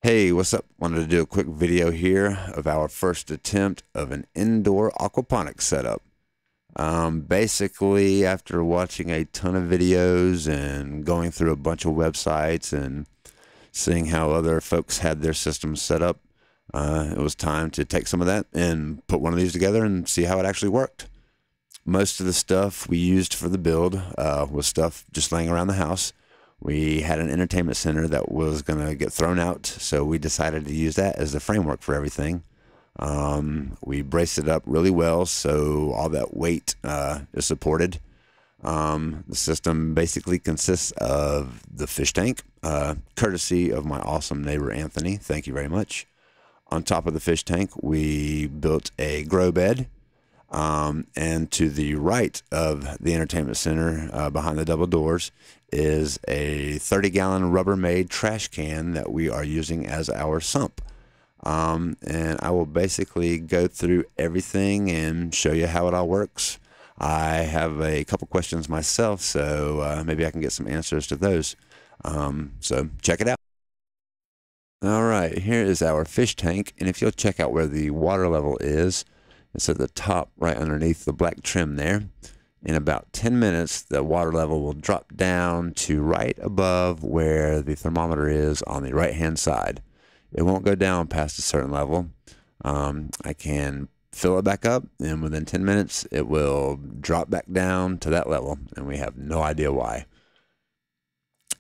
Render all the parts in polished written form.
Hey, what's up? Wanted to do a quick video here of our first attempt of an indoor aquaponics setup. Basically, after watching a ton of videos and going through a bunch of websites and seeing how other folks had their systems set up, it was time to take some of that and put one of these together and see how it actually worked. Most of the stuff we used for the build was stuff just laying around the house. We had an entertainment center that was going to get thrown out, so we decided to use that as the framework for everything. We braced it up really well so all that weight is supported. The system basically consists of the fish tank, courtesy of my awesome neighbor Anthony. Thank you very much. On top of the fish tank, we built a grow bed. And to the right of the entertainment center, behind the double doors, is a 30-gallon Rubbermaid trash can that we are using as our sump. And I will basically go through everything and show you how it all works. I have a couple questions myself, so maybe I can get some answers to those. So check it out. All right, here is our fish tank, and if you'll check out where the water level is, it's at the top right underneath the black trim there. In about 10 minutes, the water level will drop down to right above where the thermometer is on the right-hand side. It won't go down past a certain level. I can fill it back up, and within 10 minutes, it will drop back down to that level, and we have no idea why.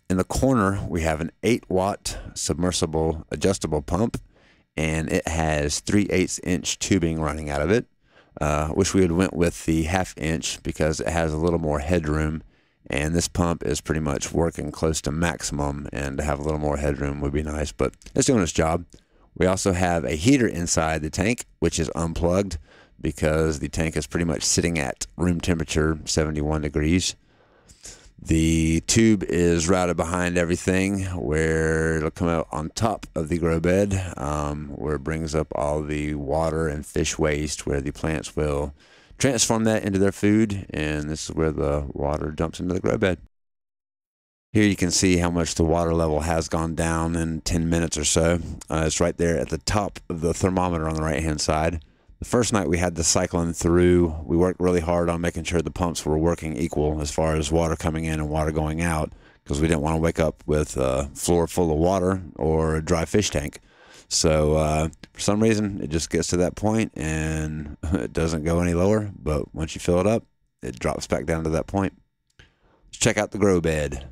In the corner, we have an 8-watt submersible adjustable pump, and it has 3/8-inch tubing running out of it. Wish we had went with the 1/2 inch because it has a little more headroom, and this pump is pretty much working close to maximum, and to have a little more headroom would be nice, but it's doing its job. We also have a heater inside the tank, which is unplugged because the tank is pretty much sitting at room temperature, 71 degrees. The tube is routed behind everything where it'll come out on top of the grow bed, where it brings up all the water and fish waste, where the plants will transform that into their food, and this is where the water dumps into the grow bed. Here you can see how much the water level has gone down in 10 minutes or so. It's right there at the top of the thermometer on the right-hand side. The first night we had the cyclone through, we worked really hard on making sure the pumps were working equal as far as water coming in and water going out, because we didn't want to wake up with a floor full of water or a dry fish tank. So for some reason, it just gets to that point and it doesn't go any lower, but once you fill it up, it drops back down to that point. Let's check out the grow bed.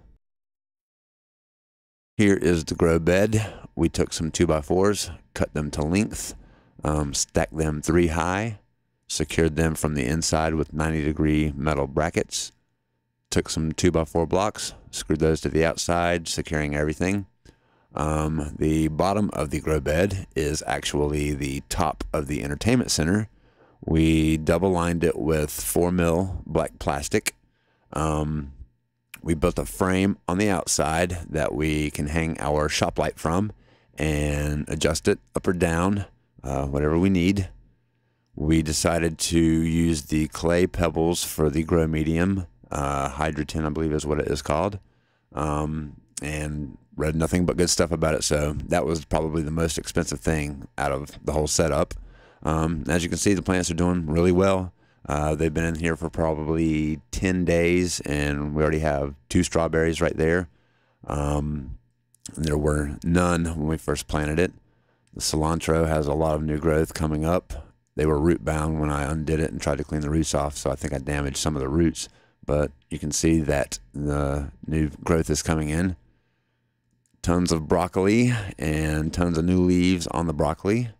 Here is the grow bed. We took some 2x4s, cut them to length, stacked them 3 high, secured them from the inside with 90-degree metal brackets, took some 2x4 blocks, screwed those to the outside, securing everything. The bottom of the grow bed is actually the top of the entertainment center. We double lined it with 4mm black plastic. We built a frame on the outside that we can hang our shop light from and adjust it up or down, whatever we need. We decided to use the clay pebbles for the grow medium, Hydrotin, I believe is what it is called, and read nothing but good stuff about it, so that was probably the most expensive thing out of the whole setup. As you can see, the plants are doing really well. They've been in here for probably 10 days, and we already have 2 strawberries right there. There were none when we first planted it. The cilantro has a lot of new growth coming up. They were root bound when I undid it and tried to clean the roots off, so I think I damaged some of the roots. But you can see that the new growth is coming in. Tons of broccoli and tons of new leaves on the broccoli.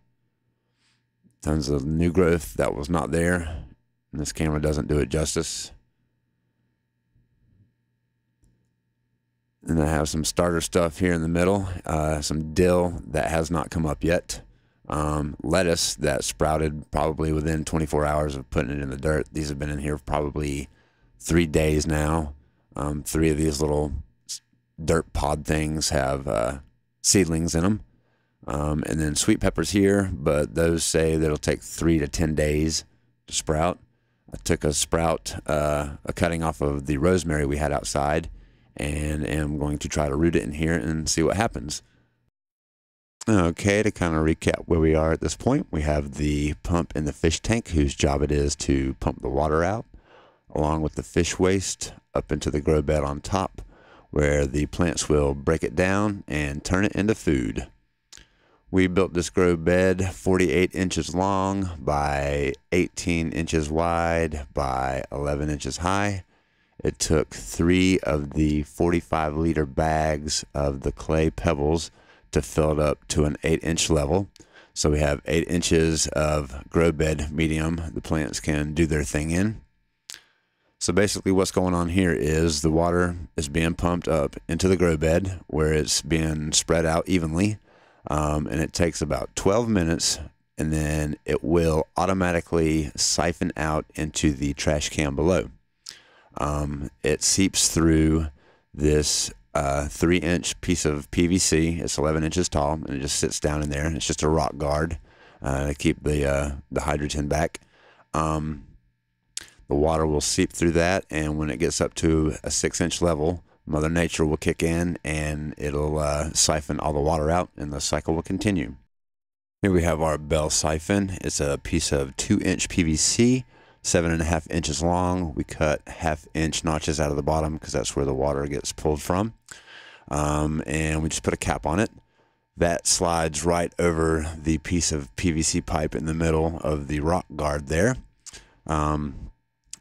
Tons of new growth that was not there. And this camera doesn't do it justice. And I have some starter stuff here in the middle. Some dill that has not come up yet. Lettuce that sprouted probably within 24 hours of putting it in the dirt. These have been in here for probably 3 days now. 3 of these little dirt pod things have seedlings in them. And then sweet peppers here, but those say that it'll take 3 to 10 days to sprout. I took a sprout, a cutting off of the rosemary we had outside, and am going to try to root it in here and see what happens. Okay, to kind of recap where we are at this point, we have the pump in the fish tank whose job it is to pump the water out, along with the fish waste up into the grow bed on top, where the plants will break it down and turn it into food. We built this grow bed 48 inches long by 18 inches wide by 11 inches high. It took 3 of the 45-liter bags of the clay pebbles to fill it up to an 8-inch level. So we have 8 inches of grow bed medium the plants can do their thing in. So basically what's going on here is the water is being pumped up into the grow bed where it's being spread out evenly. And it takes about 12 minutes, and then it will automatically siphon out into the trash can below. It seeps through this 3-inch piece of PVC. It's 11 inches tall, and it just sits down in there. It's just a rock guard to keep the hydrogen back. The water will seep through that, and when it gets up to a 6-inch level, Mother Nature will kick in, and it'll siphon all the water out, and the cycle will continue. Here we have our bell siphon. It's a piece of 2-inch PVC, 7.5 inches long. We cut 1/2-inch notches out of the bottom because that's where the water gets pulled from. And we just put a cap on it. That slides right over the piece of PVC pipe in the middle of the rock guard there.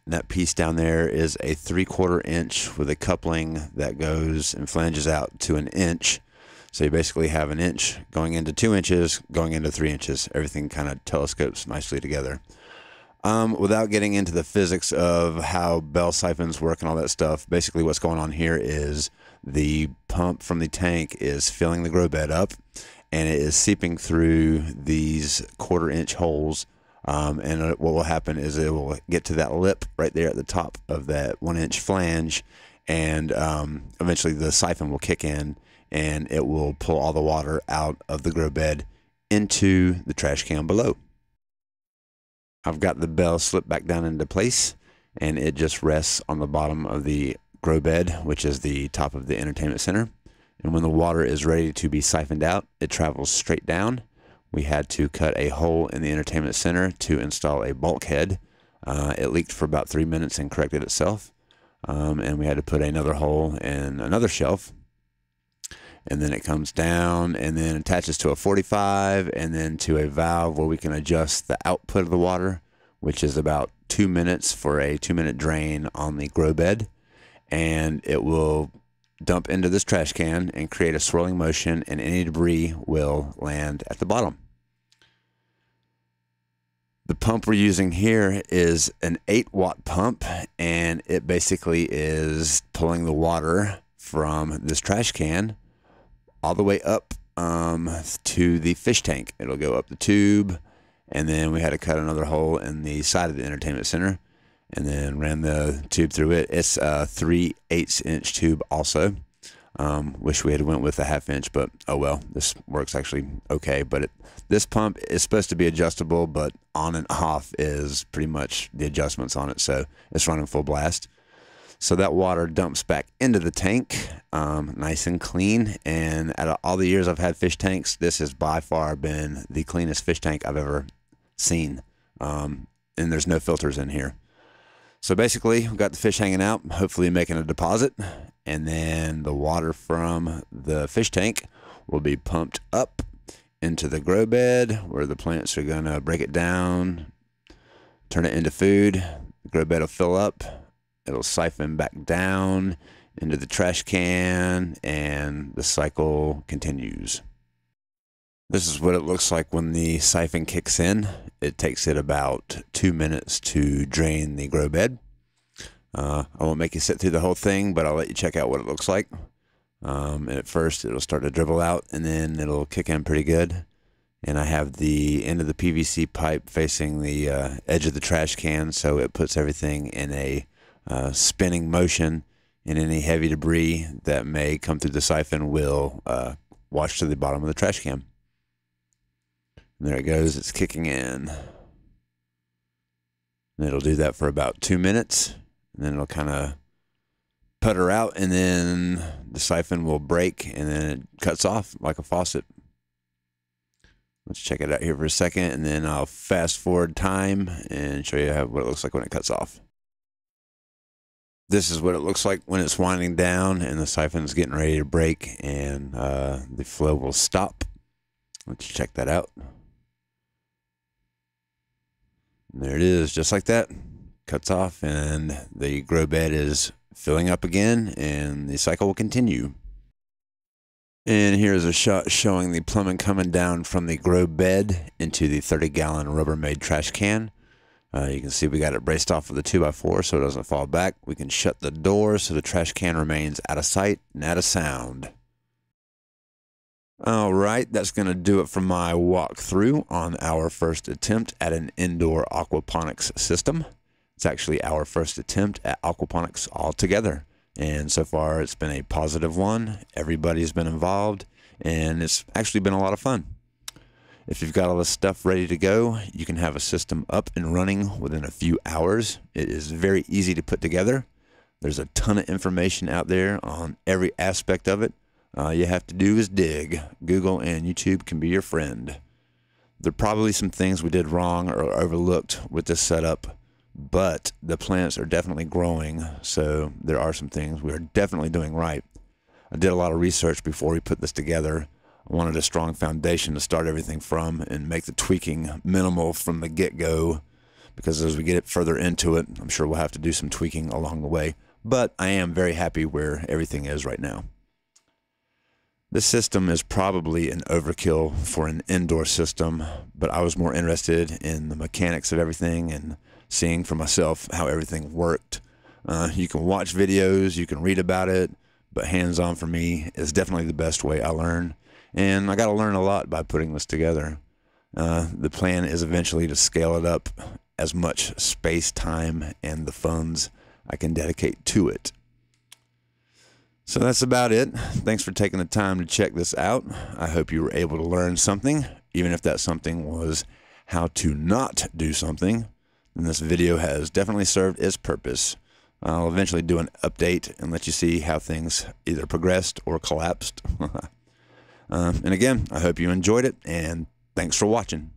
That piece down there is a 3/4 inch with a coupling that goes and flanges out to 1 inch. So you basically have 1 inch going into 2 inches, going into 3 inches. Everything kind of telescopes nicely together. Without getting into the physics of how bell siphons work and all that stuff, basically what's going on here is the pump from the tank is filling the grow bed up, and it is seeping through these 1/4 inch holes. And what will happen is it will get to that lip right there at the top of that 1-inch flange, and eventually the siphon will kick in, and it will pull all the water out of the grow bed into the trash can below. I've got the bell slipped back down into place, and it just rests on the bottom of the grow bed, which is the top of the entertainment center. And when the water is ready to be siphoned out, it travels straight down. We had to cut a hole in the entertainment center to install a bulkhead. It leaked for about 3 minutes and corrected itself. And we had to put another hole in another shelf. And then it comes down and then attaches to a 45 and then to a valve where we can adjust the output of the water, which is about 2 minutes for a 2-minute drain on the grow bed. And it will dump into this trash can and create a swirling motion, and any debris will land at the bottom. The pump we're using here is an 8-watt pump, and it basically is pulling the water from this trash can all the way up to the fish tank. It'll go up the tube, and then we had to cut another hole in the side of the entertainment center and then ran the tube through it. It's a 3/8 inch tube also. Wish we had went with a 1/2 inch, but oh well, this works actually okay. But this pump is supposed to be adjustable, but on and off is pretty much the adjustments on it, so it's running full blast. So that water dumps back into the tank, nice and clean. And out of all the years I've had fish tanks, this has by far been the cleanest fish tank I've ever seen. And there's no filters in here. So basically, we've got the fish hanging out, hopefully making a deposit, and then the water from the fish tank will be pumped up into the grow bed where the plants are going to break it down, turn it into food. The grow bed will fill up. It'll siphon back down into the trash can, and the cycle continues. This is what it looks like when the siphon kicks in. It takes it about 2 minutes to drain the grow bed. I won't make you sit through the whole thing, but I'll let you check out what it looks like. And at first it'll start to dribble out, and then it'll kick in pretty good. And I have the end of the PVC pipe facing the edge of the trash can, so it puts everything in a spinning motion, and any heavy debris that may come through the siphon will wash to the bottom of the trash can. And there it goes, it's kicking in. And it'll do that for about 2 minutes, and then it'll kind of putter out, and then the siphon will break, and then it cuts off like a faucet. Let's check it out here for a second, and then I'll fast forward time and show you what it looks like when it cuts off. This is what it looks like when it's winding down and the siphon's getting ready to break, and the flow will stop. Let's check that out. And there it is, just like that. Cuts off, and the grow bed is filling up again, and the cycle will continue. And here's a shot showing the plumbing coming down from the grow bed into the 30-gallon Rubbermaid trash can. You can see we got it braced off with a 2x4 so it doesn't fall back. We can shut the door so the trash can remains out of sight and out of sound. All right, that's going to do it for my walkthrough on our first attempt at an indoor aquaponics system. It's actually our first attempt at aquaponics altogether. And so far, it's been a positive one. Everybody's been involved, and it's actually been a lot of fun. If you've got all this stuff ready to go, you can have a system up and running within a few hours. It is very easy to put together. There's a ton of information out there on every aspect of it. All you have to do is dig. Google and YouTube can be your friend. There are probably some things we did wrong or overlooked with this setup, but the plants are definitely growing, so there are some things we're definitely doing right. I did a lot of research before we put this together. I wanted a strong foundation to start everything from and make the tweaking minimal from the get-go, because as we get further into it, I'm sure we'll have to do some tweaking along the way. But I am very happy where everything is right now. This system is probably an overkill for an indoor system, but I was more interested in the mechanics of everything and seeing for myself how everything worked. You can watch videos, you can read about it, but hands-on for me is definitely the best way I learn. And I got to learn a lot by putting this together. The plan is eventually to scale it up as much space, time, and the funds I can dedicate to it. So that's about it. Thanks for taking the time to check this out. I hope you were able to learn something, even if that something was how to not do something. Then this video has definitely served its purpose. I'll eventually do an update and let you see how things either progressed or collapsed. And again, I hope you enjoyed it, and thanks for watching.